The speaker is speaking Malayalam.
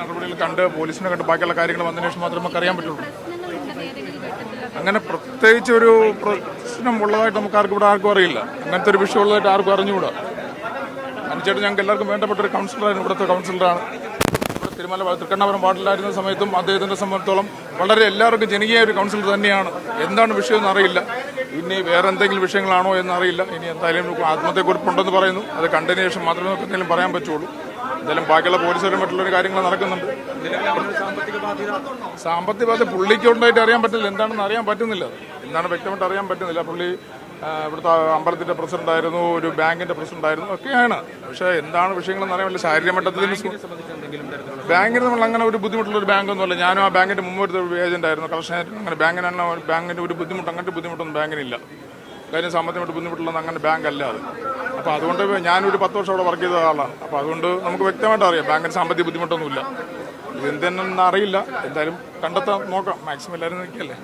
നടപടികൾ കണ്ട് പോലീസിനെ കണ്ട് ബാക്കിയുള്ള കാര്യങ്ങൾ വന്നതിന് ശേഷം മാത്രമേ നമുക്ക് അറിയാൻ പറ്റുള്ളൂ. അങ്ങനെ പ്രത്യേകിച്ച് ഒരു പ്രശ്നം ഉള്ളതായിട്ട് നമുക്ക് ആർക്കും ഇവിടെ ആർക്കും അറിയില്ല. അങ്ങനത്തെ ഒരു വിഷയം ഉള്ളതായിട്ട് ആർക്കും അറിഞ്ഞുകൂടാ. അനുചേട്ടൻ ഞങ്ങൾക്ക് എല്ലാവർക്കും വേണ്ടപ്പെട്ട ഒരു കൗൺസിലറായിരുന്നു. ഇവിടുത്തെ കൗൺസിലറാണ്. തിരുമല തൃക്കണ്ണപുരം വാർഡിലായിരുന്ന സമയത്തും അദ്ദേഹത്തിൻ്റെ സംബന്ധിച്ചോളം വളരെ എല്ലാവർക്കും ജനകീയ ഒരു കൗൺസിലർ തന്നെയാണ്. എന്താണ് വിഷയമെന്ന് അറിയില്ല. ഇനി വേറെ എന്തെങ്കിലും വിഷയങ്ങളാണോ എന്നറിയില്ല. ഇനി എന്തായാലും ആത്മഹത്യക്കുറിപ്പുണ്ടെന്ന് പറയുന്നു. അത് കണ്ടതിന് ശേഷം മാത്രമേ നമുക്ക് എന്തെങ്കിലും പറയാൻ പറ്റുള്ളൂ. എന്തായാലും ബാക്കിയുള്ള പോലീസുകാരും മറ്റുള്ളവർ കാര്യങ്ങൾ നടക്കുന്നുണ്ട്. സാമ്പത്തിക ബാധ്യത പുള്ളിക്ക് ഉണ്ടായിട്ട് അറിയാൻ പറ്റില്ല. എന്താണെന്ന് അറിയാൻ പറ്റുന്നില്ല. എന്താണ് വ്യക്തമായിട്ട് അറിയാൻ പറ്റുന്നില്ല. പുള്ളി ഇവിടുത്തെ അമ്പലത്തിൻ്റെ പ്രസിഡന്റായിരുന്നു, ഒരു ബാങ്കിൻ്റെ പ്രസിഡന്റായിരുന്നു, ഒക്കെയാണ്. പക്ഷേ എന്താണ് വിഷയങ്ങളെന്ന് അറിയാൻ പറ്റില്ല. ശാരീരിക മട്ടത്തിന് ബാങ്കിന് നമ്മൾ അങ്ങനെ ഒരു ബുദ്ധിമുട്ടുള്ള ഒരു ബാങ്കൊന്നുമല്ല. ഞാനും ആ ബാങ്കിൻ്റെ മുമ്പ് ഒരു ഏജന്റ് ആയിരുന്നു, കളക്ഷൻ ഏജന്റ്. അങ്ങനെ ബാങ്കിൻ്റെ ഒരു ബുദ്ധിമുട്ട്, അങ്ങനത്തെ ബുദ്ധിമുട്ടൊന്നും ബാങ്കിനില്ല. കാര്യം സാമ്പത്തികമായിട്ട് ബുദ്ധിമുട്ടുള്ളത് അങ്ങനെ ബാങ്ക് അല്ല അത്. അപ്പോൾ അതുകൊണ്ട് ഞാനൊരു 10 വർഷം അവിടെ വർക്ക് ചെയ്ത ആളാണ്. അപ്പോൾ അതുകൊണ്ട് നമുക്ക് വ്യക്തമായിട്ട് അറിയാം ബാങ്കിന് സാമ്പത്തിക ബുദ്ധിമുട്ടൊന്നുമില്ല. ഇതെന്തെന്നൊന്നും അറിയില്ല. എന്തായാലും കണ്ടെത്താൻ നോക്കാം. മാക്സിമം എല്ലാവരും നിൽക്കല്ലേ.